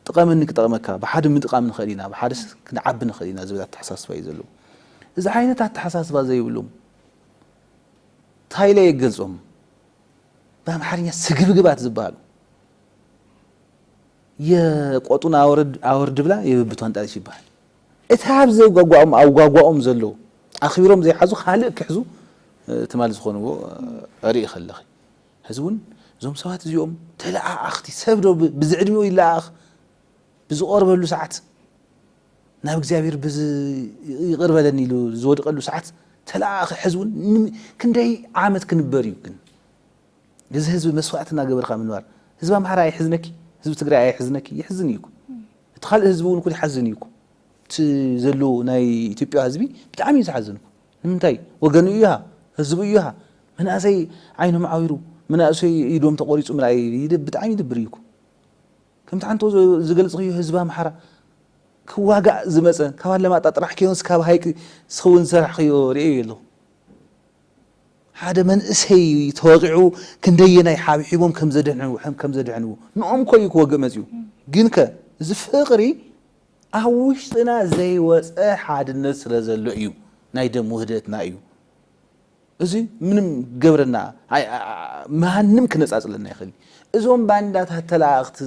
ጥቐመኒ ክጠቕመካ ብሓደ ምጥቃም ንኽእል ኢና ብሓደ ክንዓቢ ንኽእል ኢና ዝብል ኣተሓሳስባ እዩ ዘለዎ እዚ ዓይነት ኣተሓሳስባ ዘይብሎም ታይለ የገልጾም በአማርኛ ስግብግባት ዝበሃሉ የቆጡን አወርድ ብላ የብብቷን ጣልሽ ይባል እቲ ሃብ ዘጓጓኦም ኣጓጓኦም ዘለው ኣኺቢሮም ዘይሓዙ ካልእ ክሕዙ ትማል ዝኾንዎ ርኢ ኸለኺ ህዝቡን እዞም ሰባት እዚኦም ተለኣኣኽቲ ሰብ ዶ ብዝዕድሚኡ ይለኣኽ ብዝቆርበሉ ሰዓት ናብ እግዚአብሔር ይቅር በለኒ ኢሉ ዝወድቀሉ ሰዓት ተለኣኺ ህዝቡን ክንደይ ዓመት ክንበር እዩ ግን እዚ ህዝቢ መስዋዕትና ገበርካ ምንባር ህዝብ ኣምሓራ ኣይሕዝነኪ ህዝብ ትግራይ ኣይሕዝነኪ ይሕዝን እዩ እቲ ካልእ ህዝቢ እውን ኩሉ ይሓዝን እዩ እቲ ዘሎ ናይ ኢትዮጵያ ህዝቢ ብጣዕሚ ዝሓዝንኩ ንምንታይ ወገኑ እዩ ህዝቡ እዩ መናእሰይ ዓይኖም ዓዊሩ መናእሰይ ኢዶም ተቆሪጹ ምራይ ብጣዕሚ ይድብር እዩ ከምቲ አንተ ዝገልጽዮ ህዝብ ኣምሓራ ክዋጋእ ዝመፀ ካብ ለማጣ ጥራሕ ከዮንስ ካብ ሃይቅ ስኸውን ዝሰርሕዮ ርእዩ የለኹ ሓደ መንእሰይ ተወቂዑ ክንደየናይ ሓቢሒቦም ከም ዘድሕንዎ ንኦም ኮዩ ክወግእ መፅዩ ግን ከ እዚ ፍቕሪ ኣብ ውሽጥና ዘይወፀ ሓድነት ስለ ዘሎ እዩ ናይ ደም ውህደትና እዩ እዚ ምንም ገብረና ማንም ክነጻጽለና ይኽእል እዞም ባንዳታት ተላእኽቲ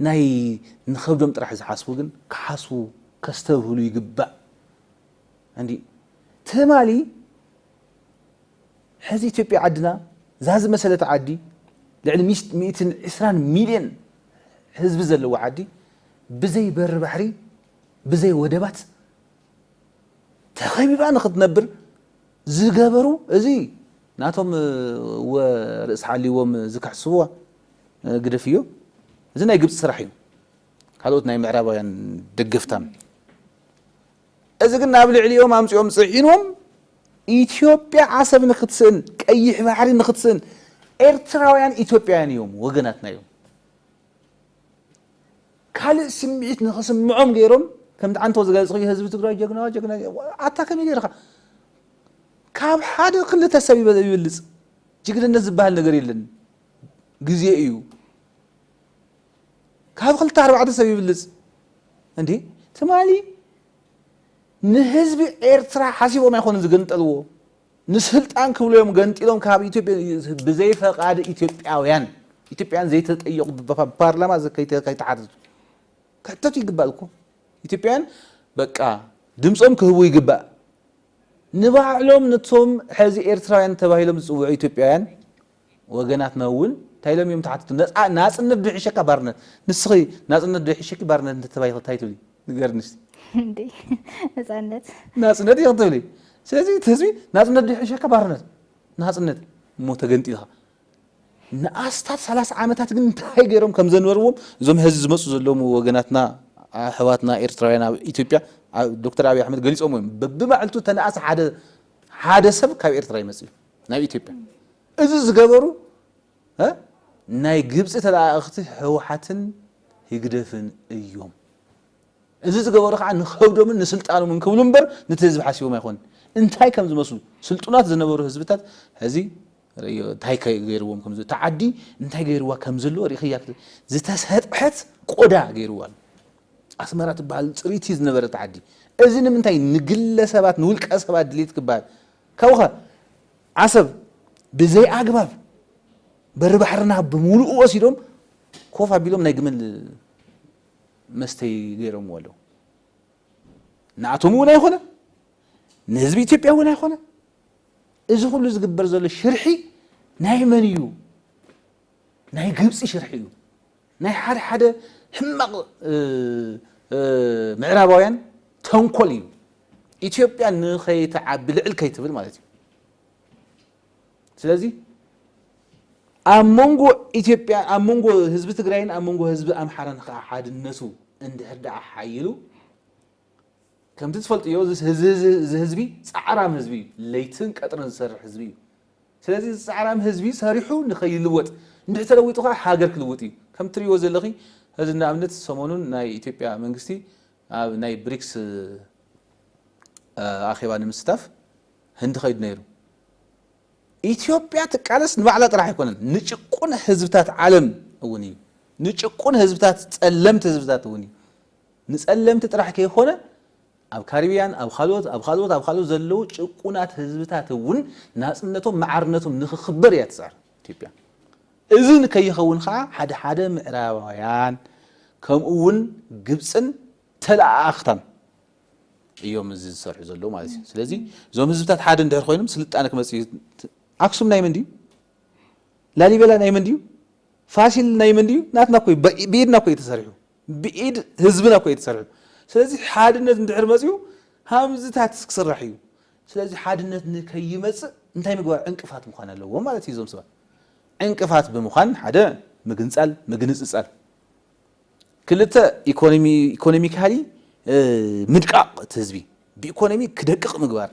ናይ ንኸብዶም ጥራሕ ዝሓስቡ ግን ክሓስቡ ከስተብህሉ ይግባእ እንዲ ተማሊ ሕዚ ኢትዮጵያ ዓድና ዛዝ መሰለተ ዓዲ ልዕሊ 120 ሚልዮን ህዝቢ ዘለዎ ዓዲ ብዘይ በር ባሕሪ ብዘይ ወደባት ተኸቢባ ንኽትነብር ዝገበሩ እዚ ናቶም ወርእስ ሓሊዎም ዝካሕስብዋ ግደፍ እዩ እዚ ናይ ግብፂ ስራሕ እዩ ካልኦት ናይ ምዕራባውያን ደገፍታን እዚ ግን ናብ ልዕሊኦም ኣምፂኦም ፅዒኖም ኢትዮጵያ ዓሰብ ንኽትስእን ቀይሕ ባሕሪ ንኽትስእን ኤርትራውያን ኢትዮጵያውያን እዮም ወገናትና እዮም ካልእ ስምዒት ንኽስምዖም ገይሮም ከምቲ አንተ ዝገልጽዮ ህዝቢ ትግራይ ጀግና ኣታ ከመይ ገይርካ ካብ ሓደ ክልተ ሰብ ይበልጽ ጅግንነት ዝበሃል ነገር የለን ግዜ እዩ ካብ ክልተ ኣርባዕተ ሰብ ይበልጽ እንዴ ትማሊ ንህዝቢ ኤርትራ ሓሲቦም ኣይኮነን ዝገንጠልዎ ንስልጣን ክብሎም ገንጢሎም ካብ ኢትዮጵያ ብዘይ ፈቃድ ኢትዮጵያውያን ዘይተጠየቁ በፓርላማ ከይተሓተቱ ከተቱ ይግባልኩ ኢትዮጵያውያን በቃ ድምጾም ክህቡ ይግባእ ንባዕሎም ነቶም ሕዚ ኤርትራውያን ተባሂሎም ዝጽውዑ ኢትዮጵያውያን ወገናትና እውን ታይሎም እዮም ተሓተቱ ናጽነት ድሕሸካ ባርነት ንስኺ ናጽነት ድሕሸኪ ባርነት እንተባይኸ ታይትብሊ ንገርንስ እንዴ ናጽነት ይኽትብሊ ስለዚህ ህዝቢ ናጽነት ድሕሸካ ባርነት ናጽነት ሞ ተገንጢልኻ ንኣስታት 30 ዓመታት ግን እንታይ ገይሮም ከም ዘነበርዎም እዞም ህዝቢ ዝመፁ ዘለዎም ወገናትና ኣሕዋትና ኤርትራውያን ኣብ ኢትዮጵያ ዶክተር አብይ አሕመድ ገሊፆም እዮም በብማዕልቱ ተነኣስ ሓደ ሰብ ካብ ኤርትራ ይመጽእ ናብ ኢትዮጵያ እዚ ዝገበሩ ናይ ግብጽ ተላእኽቲ ህወሓትን ይግደፍን እዮም እዚ ዝገበሩ ከዓ ንኸብዶምን ንስልጣኖምን ክብሉ እምበር ነቲ ህዝቢ ሓሲቦም ኣይኮን እንታይ ከም ዝመስሉ ስልጡናት ዝነበሩ ህዝብታት ሕዚ እንታይ ገይርዎም ከም ዘሎ ተዓዲ እንታይ ገይርዋ ከም ዘሎ ሪኽያ ዝተሰጥሐት ቆዳ ገይርዋ ኣስመራ ትበሃል ፅሪቲ ዝነበረ ተዓዲ እዚ ንምንታይ ንግለ ሰባት ንውልቀ ሰባት ድሌት ክበሃል ካብኸ ዓሰብ ብዘይ ኣግባብ በሪ ባሕርና ብምሉኡ ወሲዶም ኮፍ ኣቢሎም ናይ ግመል መስተይ ገይሮም ወለው ንኣቶም እውን ኣይኮነ ንህዝቢ ኢትዮጵያ እውን ኣይኮነ እዚ ሁሉ ዝግበር ዘሎ ሽርሒ ናይ መን እዩ ናይ ግብፂ ሽርሒ እዩ ናይ ሓደ ሕማቕ ምዕራባውያን ተንኮል እዩ ኢትዮጵያ ንኸይተዓቢ ልዕል ከይትብል ማለት እዩ ስለዚ ኣብ መንጎ ኢትዮጵያ ኣብ መንጎ ህዝቢ ትግራይን ኣብ መንጎ ህዝቢ ኣምሓራን ከዓ ሓድነቱ እንድሕር ደኣ ሓይሉ ከምቲ ትፈልጥዮ እዚ ህዝቢ ፃዕራም ህዝቢ ለይትን ቀጥርን ዝሰርሕ ህዝቢ እዩ ስለዚ ፃዕራም ህዝቢ ሰሪሑ ንኸይልወጥ እንድሕር ተለዊጡ ከዓ ሃገር ክልውጥ እዩ ከም ትሪእዎ ዘለኺ እዚ ንኣብነት ሰሞኑን ናይ ኢትዮጵያ መንግስቲ ኣብ ናይ ብሪክስ ኣኼባ ንምስታፍ ህንዲ ኸይዱ ነይሩ ኢትዮጵያ ትቃለስ ንባዕላ ጥራሕ ኣይኮነን ንጭቁን ህዝብታት ዓለም እውን እዩ ንጭቁን ህዝብታት ጸለምቲ ህዝብታት እውን እዩ ንጸለምቲ ጥራሕ ከይኾነ ኣብ ካሪቢያን ኣብ ካልኦት ዘለው ጭቁናት ህዝብታት እውን ናጽነቶም ማዕርነቶም ንኽኽበር እያ ትጻዕር ኢትዮጵያ እዚ ንከይኸውን ከዓ ሓደ ምዕራባውያን ከምኡ እውን ግብፅን ተላኣኽታን እዮም እዚ ዝሰርሑ ዘለው ማለት እዩ ስለዚ እዞም ህዝብታት ሓደ እንድሕር ኮይኖም ስልጣነ ክመጽእ ኣክሱም ናይ መን ድዩ ላሊበላ ናይ መን ድዩ ፋሲል ናይ መን ድዩ ናትና ኮይ ብኢድና ኮይ ተሰሪሑ ብኢድ ህዝብና ኮይ ተሰሪሑ ስለዚ ሓድነት እንድሕር መጽኡ ሃምዝታት ክስራሕ እዩ ስለዚ ሓድነት ንከይመጽእ እንታይ ምግባር ዕንቅፋት ምዃን ኣለዎ ማለት እዩ እዞም ሰባት ዕንቅፋት ብምዃን ሓደ ምግንጽጻል ክልተ ኢኮኖሚካሊ ምድቃቕ እቲ ህዝቢ ብኢኮኖሚ ክደቅቕ ምግባር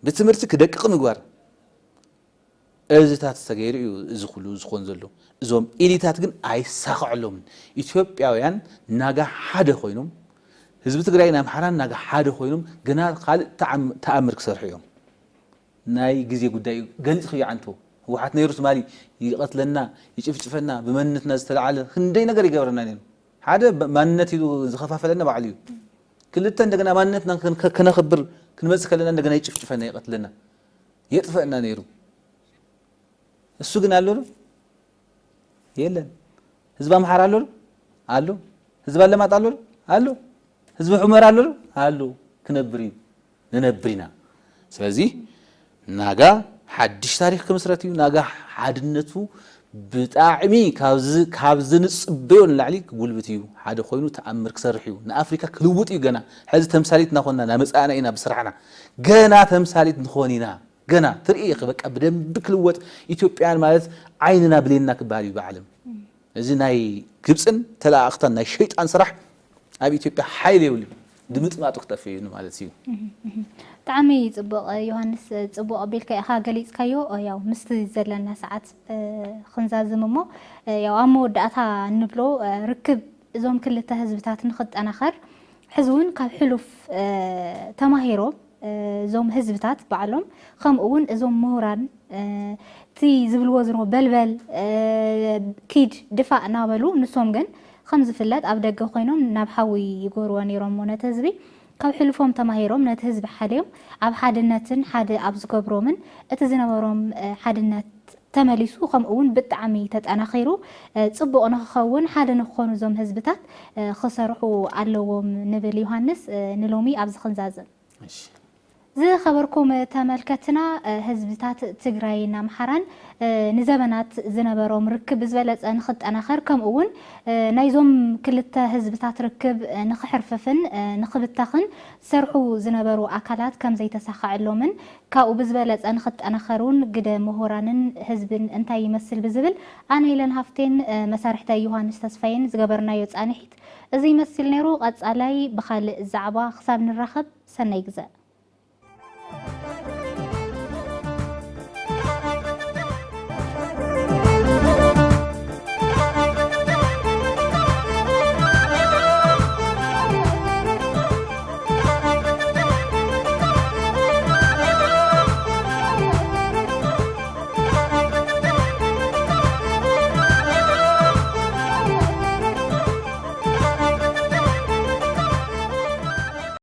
ብትምህርቲ ክደቅቕ ምግባር እዚታት ተገይሩ እዩ እዚ ኩሉ ዝኾን ዘሎ እዞም ኤሊታት ግን ኣይሳኽዐሎምን ኢትዮጵያውያን ናጋ ሓደ ኮይኖም ህዝቢ ትግራይን ኣምሓራን ናጋ ሓደ ኮይኖም ገና ካልእ ተኣምር ክሰርሑ እዮም ናይ ግዜ ጉዳይ ገሊጽ ክያዓንቶ ህወሓት ነይሩ ትማሊ ይቀትለና ይጭፍጭፈና ብመንነትና ዝተለዓለ ክንደይ ነገር ይገብረና ነይሩ ሓደ ማንነት ኢሉ ዝኸፋፈለና ባዕሉ እዩ ክልተ እንደገና ማንነትና ከነኽብር ክንመጽእ ከለና እንደገና ይጭፍጭፈና ይቀትለና የጥፈአና ነይሩ እሱ ግን አሎ የለን ህዝብ አምሓራ አሎ ህዝብ አለማጣ አሎ ህዝብ ዑመር አሎ ክነብር ንነብሪና ስለዚህ ናጋ ሓድሽ ታሪክ ክምስረት እዩ ናጋ ሓድነቱ ብጣዕሚ ካብዚ ንጽበዮ ንላዕሊ ጉልበት እዩ ሓደ ኮይኑ ተኣምር ክሰርሕ እዩ ንኣፍሪካ ክልውጥ እዩ ገና ሕዚ ተምሳሊት ናኾንና ናመጻእና ኢና ብስራሕና ገና ተምሳሊት ንኾን ኢና ገና ትርኢ በቃ በደንብ ክልወጥ ኢትዮጵያን ማለት ዓይንና ብሌንና ክባል እዩ በዓለም እዚ ናይ ግብፅን ተላእኽታን ናይ ሸይጣን ስራሕ ኣብ ኢትዮጵያ ሓይል የብሉ ድምጥማጡ ክጠፍእ እዩ ማለት እዩ ብጣዕሚ ጽቡቕ ዮሃንስ ጽቡቕ ኣቢልካ ኢኻ ገሊጽካዮ ያው ምስቲ ዘለና ሰዓት ክንዛዝም እሞ ያው ኣብ መወዳእታ ንብሎ ርክብ እዞም ክልተ ህዝብታት ንኽጠናኸር ሕዚ እውን ካብ ሕሉፍ ተማሂሮም እዞም ህዝብታት ባዕሎም ከምኡ እውን እዞም ምሁራን እቲ ዝብልዎ ዝነበሩ በልበል ኪድ ድፋእ እናበሉ ንሶም ግን ከም ዝፍለጥ ኣብ ደገ ኮይኖም ናብ ሓዊ ይጎርዎ ነይሮም ነቲ ህዝቢ ካብ ሕልፎም ተማሂሮም ነቲ ህዝቢ ሓድዮም ኣብ ሓድነትን ሓደ ኣብ ዝገብሮምን እቲ ዝነበሮም ሓድነት ተመሊሱ ከምኡ እውን ብጣዕሚ ተጠናኺሩ ጽቡቕ ንኽኸውን ሓደ ንኽኾኑ እዞም ህዝብታት ክሰርሑ ኣለዎም ንብል ዮሃንስ ንሎሚ ኣብዚ ክንዛዝም زي خبركم تملكتنا حزبتات تግራይና አምሓራን ንዘመናት ዝነበሮም ርክብ ዝበለፀ ንኽጥ ኣናኸር ከምኡውን ናይዞም ክልተ ህዝብታት ርክብ ንኽሕርፍፍን ንኽብታኽን ሰርሑ ዝነበሩ ኣካላት ከም ዘይተሳኻዐሎምን ካብኡ ብዝበለፀ ንኽጠናኸሩን ግደ ምሁራንን ህዝብን እንታይ ይመስል ብዝብል ኣነ ኢለን ሃፍቴን መሳርሕተ ዮሃንስ ተስፋይን ዝገበርናዮ ጻኒሒት እዚ ይመስል ነይሩ። ቀጻላይ ብኻልእ ዛዕባ ክሳብ ንራኸብ ሰናይ ግዜ